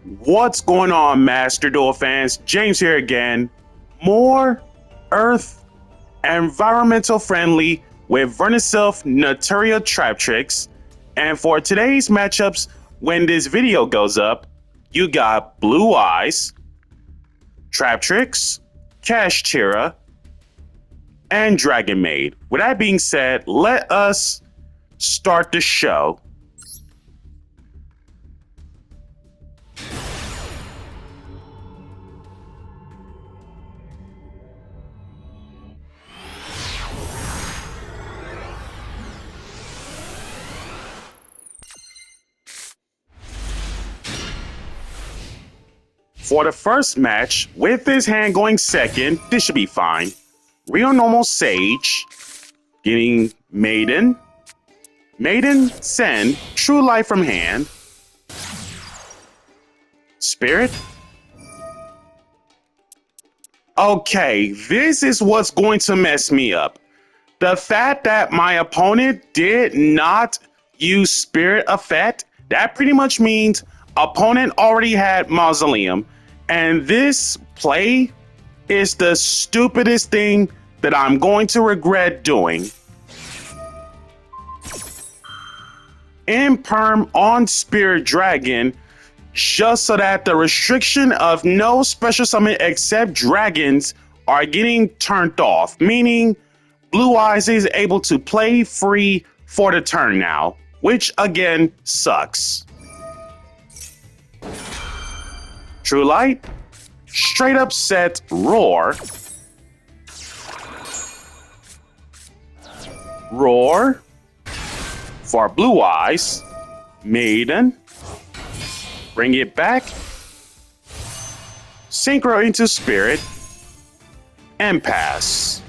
What's going on, Master Duel fans? James here again. More Earth environmental friendly with Vernusylph Naturia Traptrix. And for today's matchups, when this video goes up, you got Blue Eyes, Traptrix, Kashtira, and Dragon Maid. With that being said, let us start the show. For the first match, with his hand going second, this should be fine. Real normal Sage, getting Maiden. Maiden, send, True Life from hand. Spirit. Okay, this is what's going to mess me up. The fact that my opponent did not use Spirit effect, that pretty much means opponent already had Mausoleum. And this play is the stupidest thing that I'm going to regret doing. Imperm on Spirit Dragon, just so that the restriction of no special summon except dragons are getting turned off, meaning Blue Eyes is able to play free for the turn now, which again sucks. True Light, straight up set Roar. Roar for Blue Eyes. Maiden. Bring it back. Synchro into Spirit. And pass.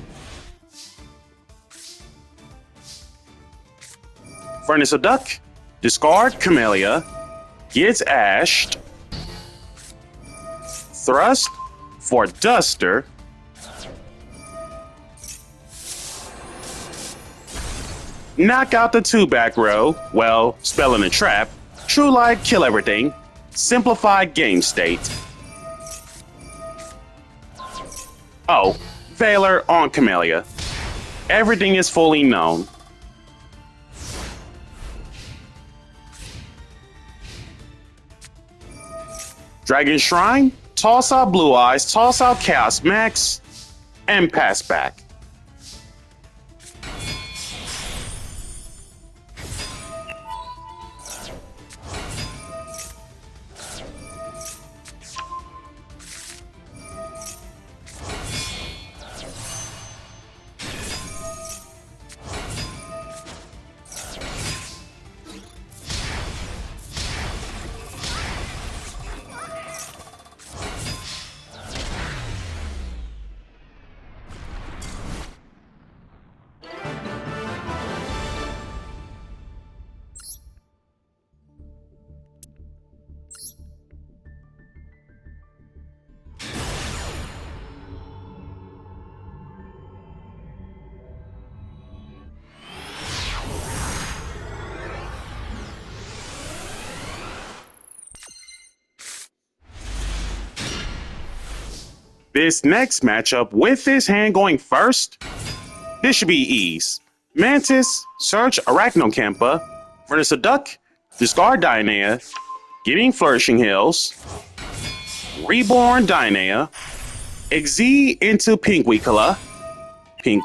Vernusylph, discard Camellia. Gets ashed. Thrust for Duster. Knock out the 2 back row. Well, spell in a trap. True Light, kill everything. Simplify game state. Oh, Valor on Camellia. Everything is fully known. Dragon Shrine, toss out Blue Eyes, toss out Chaos Max, and pass back. This next matchup, with his hand going first, this should be ease. Mantis, search Arachnocampa, Vernusylph, discard Dionea, getting Flourishing Hills, Reborn Dionea, Exceed into Pinkwicula, getting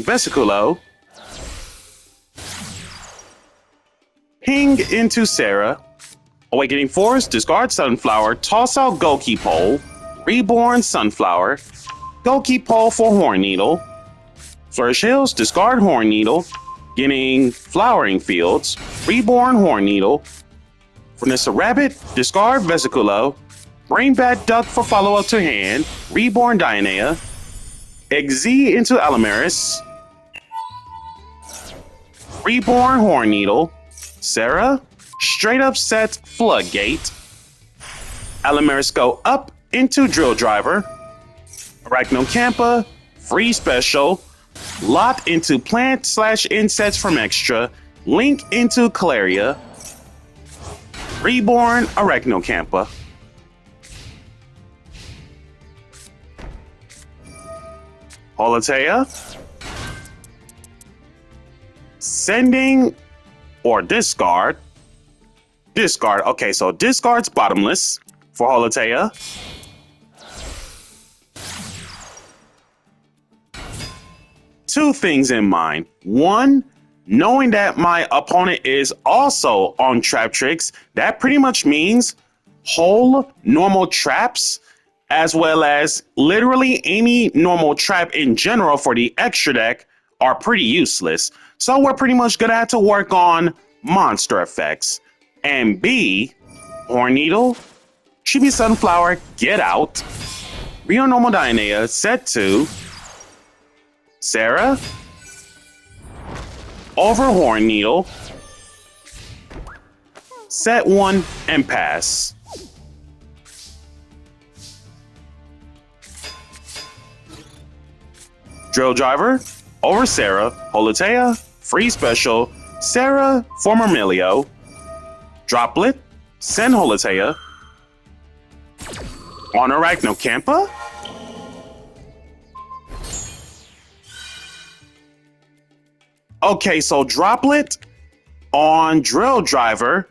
Vesiculo, Ping into Sarah, Awakening Force, discard Sunflower, toss out Goki Pole, Reborn Sunflower, Goki Pole for Horn Needle, Flourish Hills, discard Horn Needle, getting Flowering Fields, Reborn Horn Needle, Vanessa Rabbit, discard Vesiculo, bring back Duck for follow-up to hand, Reborn Dionea, Exceed into Alamaris, Reborn Horn Needle, Sarah, straight up set Floodgate. Alamaris go up into Drill Driver. Arachnocampa, free special. Lot into Plant/Insects from Extra. Link into Calaria. Reborn Arachnocampa. Holotea. Sending or discard. Discard. Okay, so discard's bottomless for Holotea. Two things in mind. One, knowing that my opponent is also on Traptrix, that pretty much means whole normal traps, as well as literally any normal trap in general for the extra deck, are pretty useless. So we're pretty much gonna have to work on monster effects. And B, Horn Needle, Chibi Sunflower, get out. Rio Normal Dionea, set 2. Sarah, over Horn Needle, set 1 and pass. Drill Driver, over Sarah, Holotea, free special, Sarah for Myrmilio, Droplet, send Holotea, on Arachnocampa. Okay, so Droplet on Drill Driver,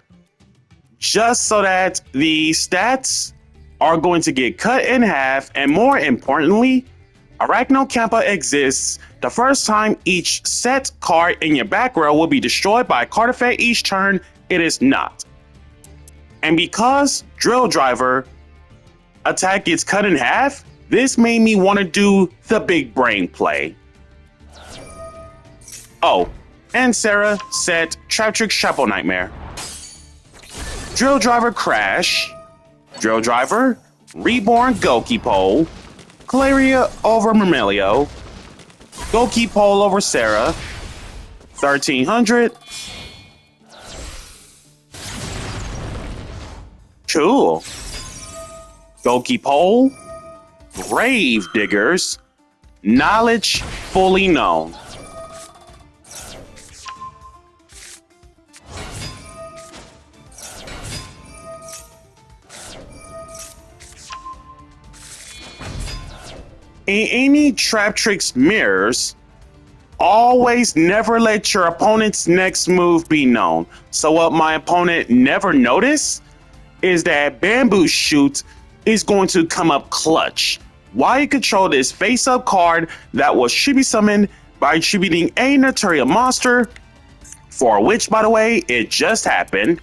just so that the stats are going to get cut in half, and more importantly, Arachnocampa exists the first time each set card in your back row will be destroyed by a card effect each turn it is not. And because Drill Driver attack gets cut in half, this made me want to do the big brain play. Oh, and Sarah set Traptrix Chapeau Nightmare. Drill Driver Crash. Drill Driver, Reborn Goki Pole. Claria over Myrmilio. Goki Pole over Sarah. 1300. Cool. Goki Pole. Grave Diggers. Knowledge fully known. In any Traptrix mirrors, always never let your opponent's next move be known. So what my opponent never noticed is that Bamboo Shoot is going to come up clutch. While you control this face-up card that was Chibi summoned by attributing a Naturia monster, for which, by the way, it just happened,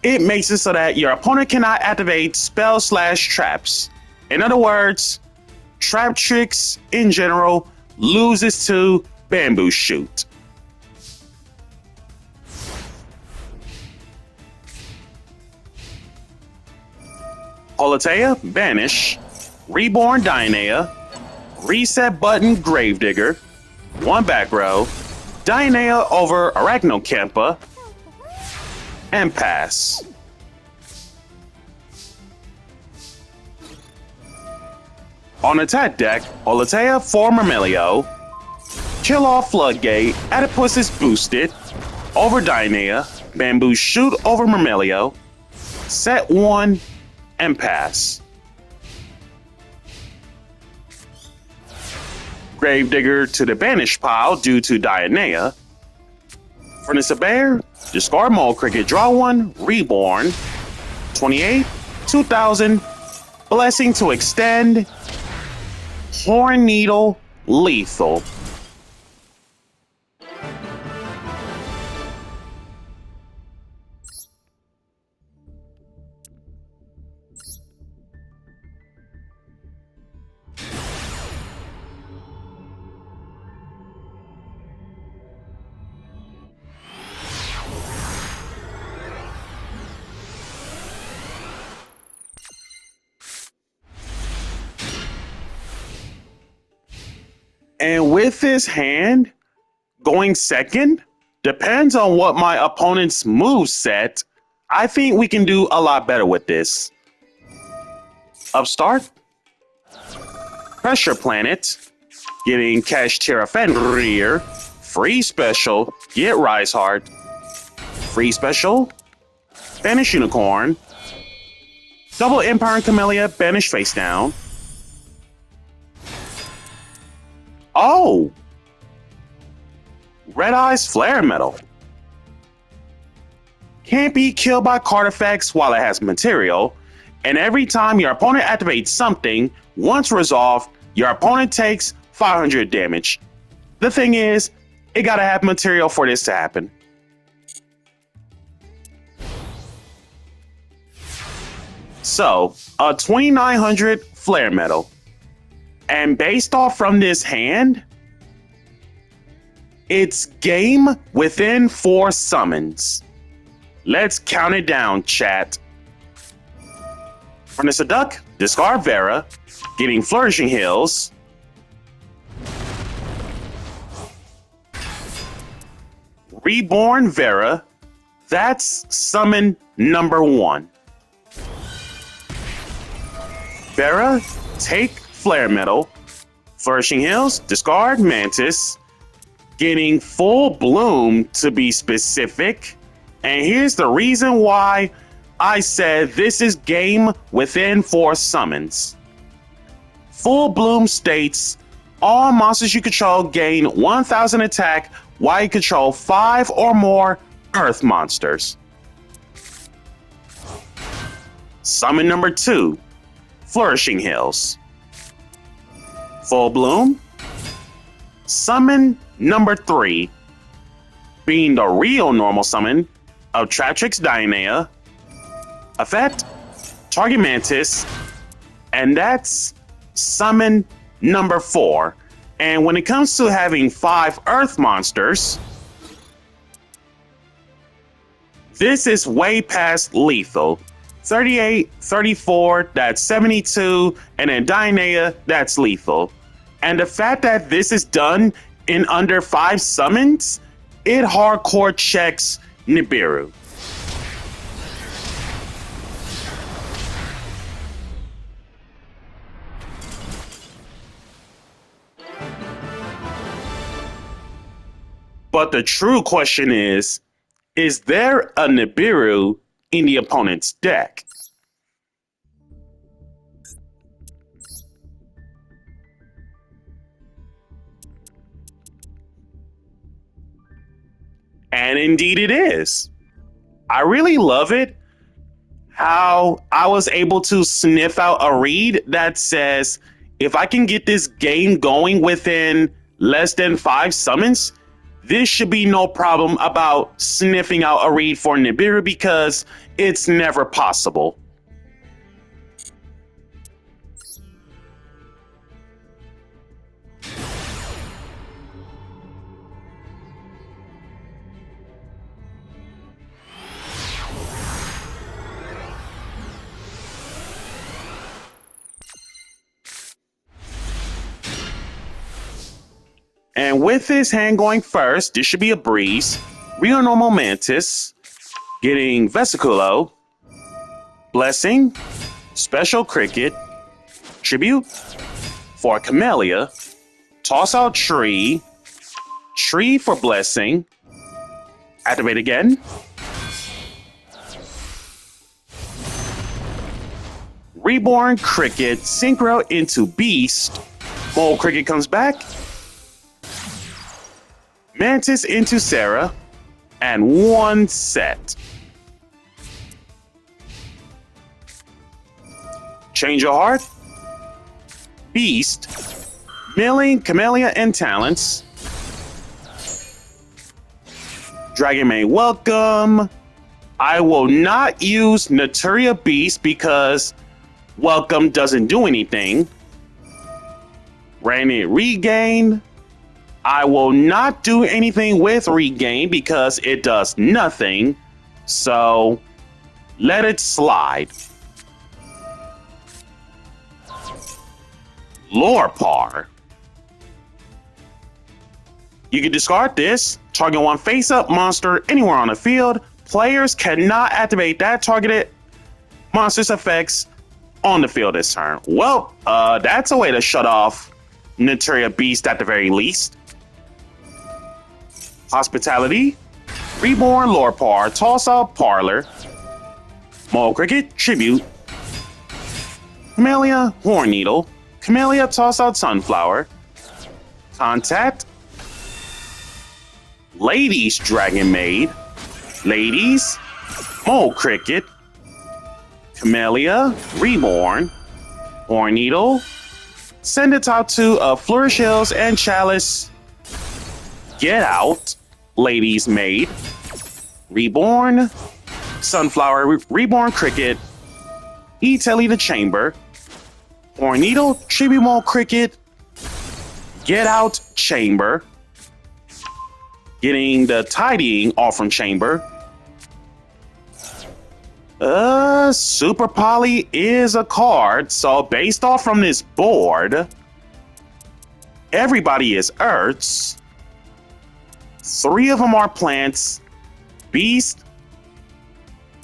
it makes it so that your opponent cannot activate spell/traps. In other words, Traptrix in general loses to Bamboo Shoot. Holotea, banish. Reborn Dionea. Reset button Gravedigger. 1 back row. Dionea over Arachnocampa. And pass. On attack deck, Holotea for Myrmilio. Kill off Floodgate. Adipus is boosted. Over Dionea. Bamboo Shoot over Myrmilio. Set 1 and pass. Gravedigger to the banish pile due to Dionea. Vernusylph Bear. Discard Mole Cricket. Draw 1. Reborn. 28. 2000. Blessing to extend. Horn Needle, lethal. And with this hand going second, depends on what my opponent's move set. I think we can do a lot better with this. Upstart. Pressure Planet. Getting Cash Terra Fenrir. Free special. Get Rise Heart. Free special. banish Unicorn. Double Empire and Camellia, banish face down. Oh! Red Eye's Flare Metal. Can't be killed by card effects while it has material, and every time your opponent activates something, once resolved, your opponent takes 500 damage. The thing is, it gotta have material for this to happen. So, a 2900 Flare Metal. And based off from this hand, it's game within 4 summons. Let's count it down, chat. Vernusylph Duck, discard Vera, getting Flourishing Hills. Reborn Vera, that's summon number 1. Vera, take Flare Metal. Flourishing Hills, discard Mantis. Getting Full Bloom to be specific. And here's the reason why I said this is game within 4 summons. Full Bloom states, all monsters you control gain 1000 attack while you control 5 or more Earth monsters. Summon number 2, Flourishing Hills. Full Bloom. Summon number 3, being the real normal summon of Traptrix Dionea. Effect, target Mantis, and that's summon number 4. And when it comes to having 5 Earth monsters, this is way past lethal. 38, 34, that's 72, and then Dionea, that's lethal. And the fact that this is done in under 5 summons, it hardcore checks Nibiru. But the true question is there a Nibiru in the opponent's deck? And indeed it is. I really love it how I was able to sniff out a read that says, if I can get this game going within less than 5 summons, this should be no problem about sniffing out a read for Nibiru because it's never possible. And with his hand going first, this should be a breeze. Real Normal Mantis, getting Vesiculo, Blessing, Special Cricket, Tribute for Camellia, Toss out Tree, Tree for Blessing, activate again. Reborn Cricket, Synchro into Beast, Mole Cricket comes back. Mantis into Sarah, and 1 set. Change your heart. Beast, Milling, Camellia, and Talents. Dragon Maid Welcome. I will not use Naturia Beast because Welcome doesn't do anything. Ranked Regain. I will not do anything with Regain because it does nothing. So let it slide. Lorepar. You can discard this. Target 1 face-up monster anywhere on the field. Players cannot activate that targeted monster's effects on the field this turn. Well, that's a way to shut off Naturia Beast at the very least. Hospitality, Reborn Lorepar, Toss Out Parlor, Mole Cricket, Tribute. Camellia, Horn Needle. Camellia, Toss Out Sunflower. Contact. Ladies, Dragon Maid. Ladies, Mole Cricket. Camellia, Reborn. Horn Needle. Send it out to Flourish Hills and Chalice. Get Out. Ladies Maid. Reborn. Sunflower, Reborn Cricket. E-Telly the Chamber. Horn Needle, Tribute Mole Cricket. Get Out Chamber. Getting the Tidying off from Chamber. Super Poly is a card, so based off from this board, everybody is Earths. 3 of them are plants. Beast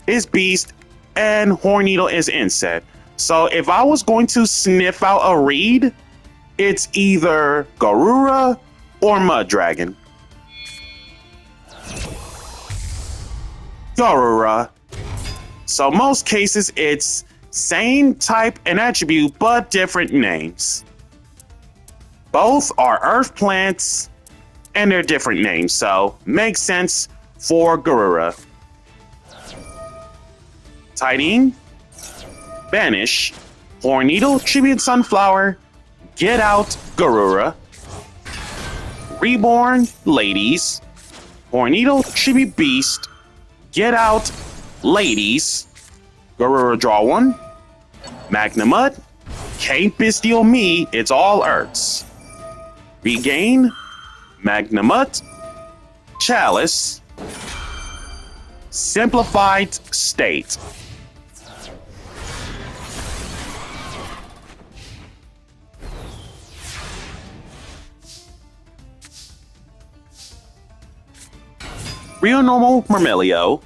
is Beast, and Horn Needle is Insect. So if I was going to sniff out a read, it's either Garura or Mud Dragon. Garura. So most cases it's same type and attribute but different names. Both are earth plants and they're different names, so makes sense for Garura. Tidying, Banish, Horn Needle, Tribute Sunflower, Get Out Garura, Reborn Ladies, Horn Needle, Tribute Beast, Get Out Ladies, Garura draw 1, Magnamud, Can't Bestial Me, it's all Earths. Regain, Magnamud, Chalice, Simplified State. Real Normal Myrmelio,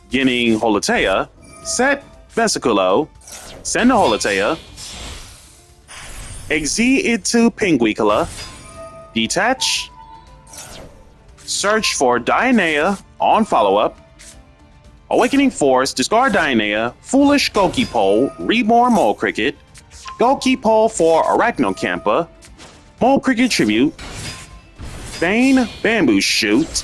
getting Holotea, set Vesiculo, send to Holotea, exit into Pinguicula, detach, search for Dianea on follow-up, Awakening Force, discard Dianea, Foolish Goki Pole, Reborn Mole Cricket, Goki Pole for Arachnocampa, Mole Cricket Tribute, Bane Bamboo Shoot,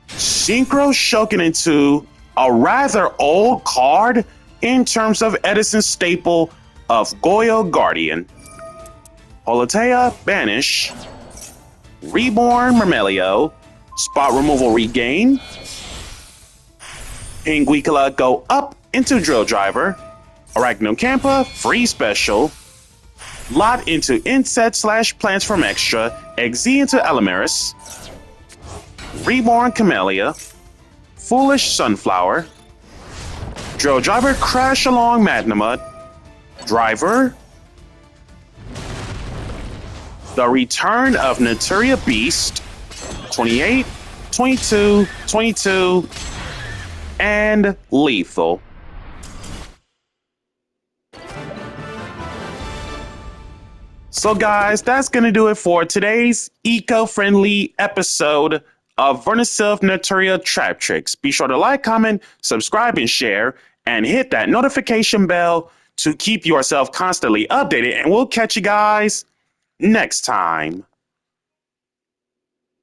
Synchro Shoken into a rather old card in terms of Edison's staple of Goyo Guardian. Holotea, Banish, Reborn Myrmelio, Spot Removal Regain, Pinguicula go up into Drill Driver, Arachnocampa, Free Special, Lot into Insect / Plants from Extra, Exi into Elamaris, Reborn Camellia, Foolish Sunflower, Drill Driver Crash Along Magnamud, Driver, The Return of Naturia Beast, 28, 22, 22, and Lethal. So guys, that's going to do it for today's eco-friendly episode of Vernusylph Naturia Traptrix. Be sure to like, comment, subscribe, and share, and hit that notification bell to keep yourself constantly updated, and we'll catch you guys next time.